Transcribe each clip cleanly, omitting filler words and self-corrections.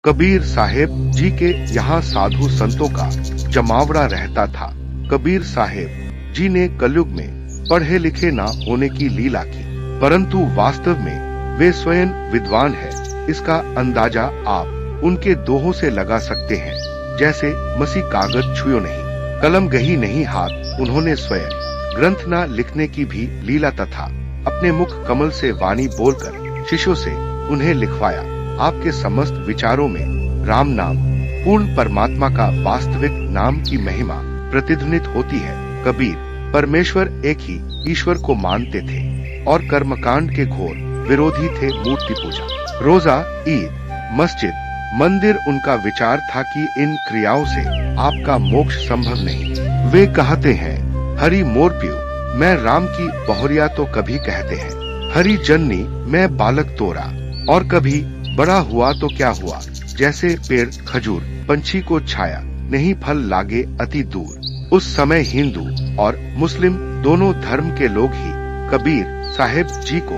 कबीर साहेब जी के यहाँ साधु संतों का जमावड़ा रहता था। कबीर साहेब जी ने कलयुग में पढ़े लिखे ना होने की लीला की, परंतु वास्तव में वे स्वयं विद्वान हैं। इसका अंदाजा आप उनके दोहों से लगा सकते हैं, जैसे मसी कागज छुयो नहीं, कलम गही नहीं हाथ। उन्होंने स्वयं ग्रंथ न लिखने की भी लीला तथा अपने मुख कमल से वाणी बोलकर शिष्यों से उन्हें लिखवाया। आपके समस्त विचारों में राम नाम, पूर्ण परमात्मा का वास्तविक नाम की महिमा प्रतिध्वनित होती है। कबीर परमेश्वर एक ही ईश्वर को मानते थे और कर्मकांड के घोर विरोधी थे मूर्ति पूजा, रोजा, ईद, मस्जिद, मंदिर। उनका विचार था कि इन क्रियाओं से आपका मोक्ष संभव नहीं। वे कहते हैं, हरि मोर प्यू, मैं राम की बहुरिया तो कभी कहते हैं, हरि जननी मैं बालक तोरा, और कभी बड़ा हुआ तो क्या हुआ, जैसे पेड़ खजूर पंछी को छाया, नहीं फल लागे अति दूर। उस समय हिंदू और मुस्लिम दोनों धर्म के लोग ही कबीर साहेब जी को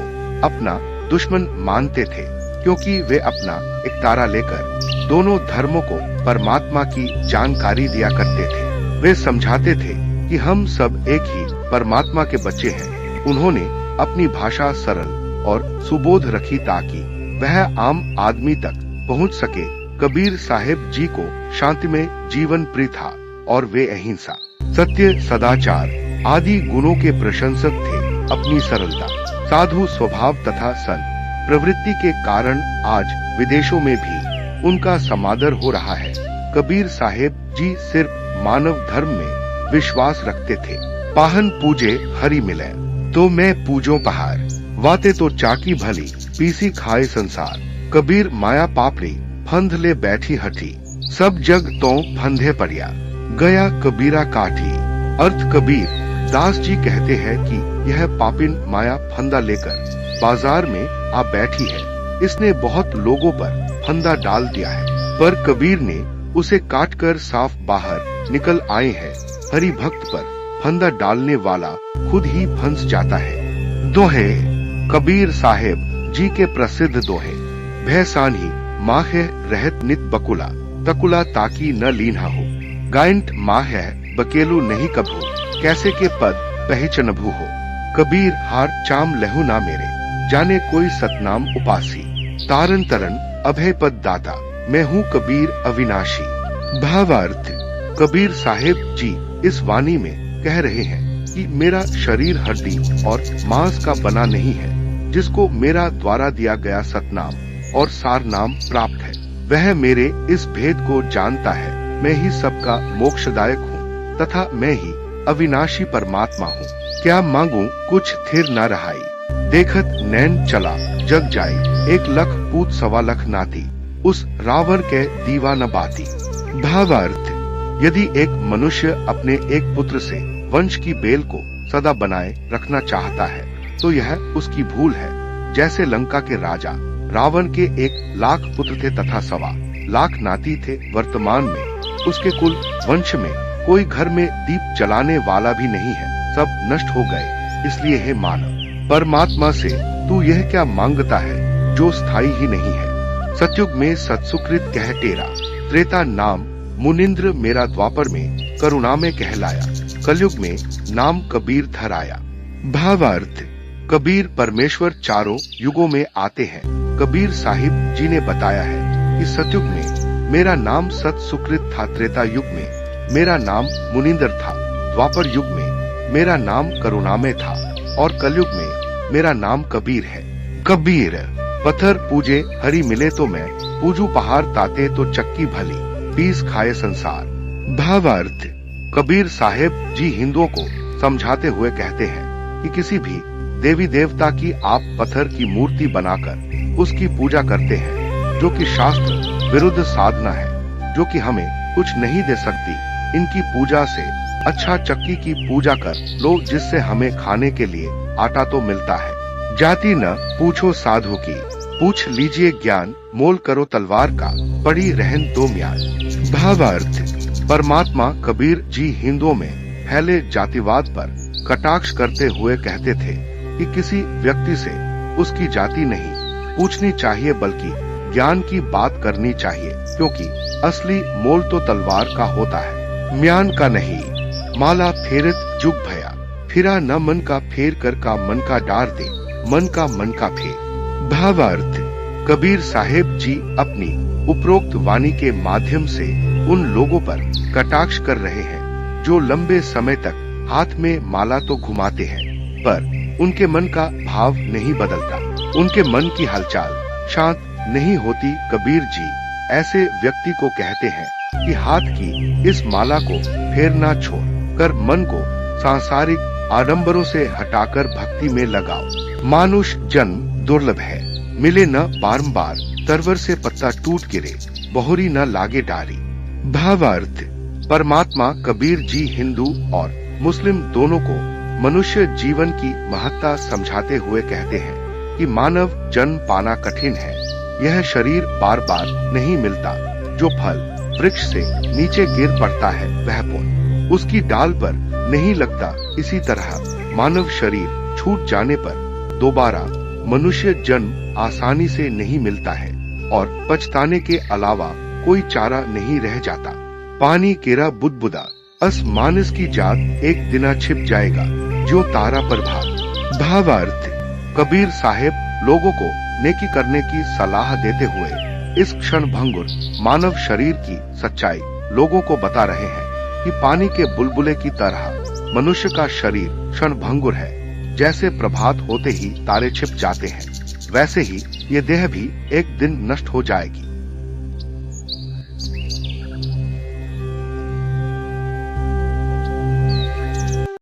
अपना दुश्मन मानते थे, क्योंकि वे अपना एक तारा लेकर दोनों धर्मों को परमात्मा की जानकारी दिया करते थे। वे समझाते थे कि हम सब एक ही परमात्मा के बच्चे हैं। उन्होंने अपनी भाषा सरल और सुबोध रखी ताकि वह आम आदमी तक पहुंच सके। कबीर साहेब जी को शांतिमय जीवन प्रिय था और वे अहिंसा, सत्य, सदाचार आदि गुणों के प्रशंसक थे। अपनी सरलता, साधु स्वभाव तथा संत प्रवृत्ति के कारण आज विदेशों में भी उनका समादर हो रहा है। कबीर साहेब जी सिर्फ मानव धर्म में विश्वास रखते थे। पाहन पूजे हरि मिले तो मैं पूजो पहाड़, वाते तो चाकी भली पीसी खाए संसार। कबीर माया पापड़ी फंद ले बैठी हठी, सब जग तो फंदे पड़िया, गया कबीरा काठी। अर्थ कबीर दास जी कहते हैं कि यह पापिन माया फंदा लेकर बाजार में आ बैठी है। इसने बहुत लोगों पर फंदा डाल दिया है, पर कबीर ने उसे काटकर साफ बाहर निकल आए हैं। हरि भक्त पर फंदा डालने वाला खुद ही फंस जाता है। दोहे कबीर साहेब जी के प्रसिद्ध दोहे, भैसानी माहे रहत नित बकुला, तकुला ताकि न लीना हो, गायंट माह बकेलू नहीं कभू, कैसे के पद पहचनभू हो। कबीर हार चाम लहू ना मेरे, जाने कोई सतनाम उपासी, तारन तरन अभय पद दाता, मैं हूँ कबीर अविनाशी। भावार्थ, कबीर साहेब जी इस वाणी में कह रहे हैं कि मेरा शरीर हड्डी और मांस का बना नहीं है। जिसको मेरा द्वारा दिया गया सतनाम और सार नाम प्राप्त है, वह मेरे इस भेद को जानता है। मैं ही सबका मोक्षदायक हूँ तथा मैं ही अविनाशी परमात्मा हूँ। क्या मांगू कुछ थिर न रहाई, देखत नैन चला जग जाई, 1 लाख पूत 1.25 लाख नाती, उस रावण के दीवा न बाती। भावार्थ, यदि एक मनुष्य अपने एक पुत्र से वंश की बेल को सदा बनाए रखना चाहता है तो यह उसकी भूल है। जैसे लंका के राजा रावण के 1 लाख पुत्र थे तथा 1.25 लाख नाती थे। वर्तमान में उसके कुल वंश में कोई घर में दीप जलाने वाला भी नहीं है, सब नष्ट हो गए। इसलिए हे मानव, परमात्मा से तू यह क्या मांगता है जो स्थायी ही नहीं है। सतयुग में सत्सुकृत कह टेरा, त्रेता नाम मुनिंद्र मेरा, द्वापर में करुणा में कहलाया, कलयुग में नाम कबीर धराया। भावार्थ, कबीर परमेश्वर चारों युगों में आते हैं। कबीर साहिब जी ने बताया है कि सतयुग में मेरा नाम सत सुकृत था, त्रेता युग में मेरा नाम मुनिंदर था, द्वापर युग में मेरा नाम करुणामय था और कलयुग में मेरा नाम कबीर है। कबीर पत्थर पूजे हरि मिले तो मैं, पूजू पहाड़ ताते तो चक्की भली, पीस खाए संसार। भावार्थ, कबीर साहेब जी हिंदुओं को समझाते हुए कहते हैं कि किसी भी देवी देवता की आप पत्थर की मूर्ति बनाकर उसकी पूजा करते हैं, जो कि शास्त्र विरुद्ध साधना है, जो कि हमें कुछ नहीं दे सकती। इनकी पूजा से अच्छा चक्की की पूजा कर लो, जिससे हमें खाने के लिए आटा तो मिलता है। जाति न पूछो साधु की, पूछ लीजिए ज्ञान, मोल करो तलवार का, पड़ी रहन दो म्यान। भावार्थ, परमात्मा कबीर जी हिंदुओं में फैले जातिवाद पर कटाक्ष करते हुए कहते थे कि किसी व्यक्ति से उसकी जाति नहीं पूछनी चाहिए, बल्कि ज्ञान की बात करनी चाहिए, क्योंकि असली मोल तो तलवार का होता है, म्यान का नहीं। माला फेरत जुग भया, फिरा न मन का फेर कर का मन का डार दे, मन का फेर। भावार्थ, कबीर साहेब जी अपनी उपरोक्त वाणी के माध्यम से उन लोगों पर कटाक्ष कर रहे हैं जो लंबे समय तक हाथ में माला तो घुमाते हैं, पर उनके मन का भाव नहीं बदलता, उनके मन की हलचल शांत नहीं होती। कबीर जी ऐसे व्यक्ति को कहते हैं कि हाथ की इस माला को फेरना छोड़ कर मन को सांसारिक आडंबरों से हटाकर भक्ति में लगाओ। मानुष जन्म दुर्लभ है, मिले न बारंबार, तरवर से पत्ता टूट गिरे, बहुरी न लागे डारी। भावार्थ, परमात्मा कबीर जी हिंदू और मुस्लिम दोनों को मनुष्य जीवन की महत्ता समझाते हुए कहते हैं कि मानव जन्म पाना कठिन है, यह शरीर बार बार नहीं मिलता, जो फल वृक्ष से नीचे गिर पड़ता है वह पुण्य उसकी डाल पर नहीं लगता। इसी तरह मानव शरीर छूट जाने पर दोबारा मनुष्य जन्म आसानी से नहीं मिलता है और पछताने के अलावा कोई चारा नहीं रह जाता। पानी केरा बुदबुदा, अस मानस की जात एक दिना छिप जाएगा, जो तारा पर भाव। भावार्थ, कबीर साहेब लोगों को नेकी करने की सलाह देते हुए इस क्षण भंगुर मानव शरीर की सच्चाई लोगों को बता रहे हैं कि पानी के बुलबुले की तरह मनुष्य का शरीर क्षण भंगुर है। जैसे प्रभात होते ही तारे छिप जाते हैं, वैसे ही ये देह भी एक दिन नष्ट हो जाएगी।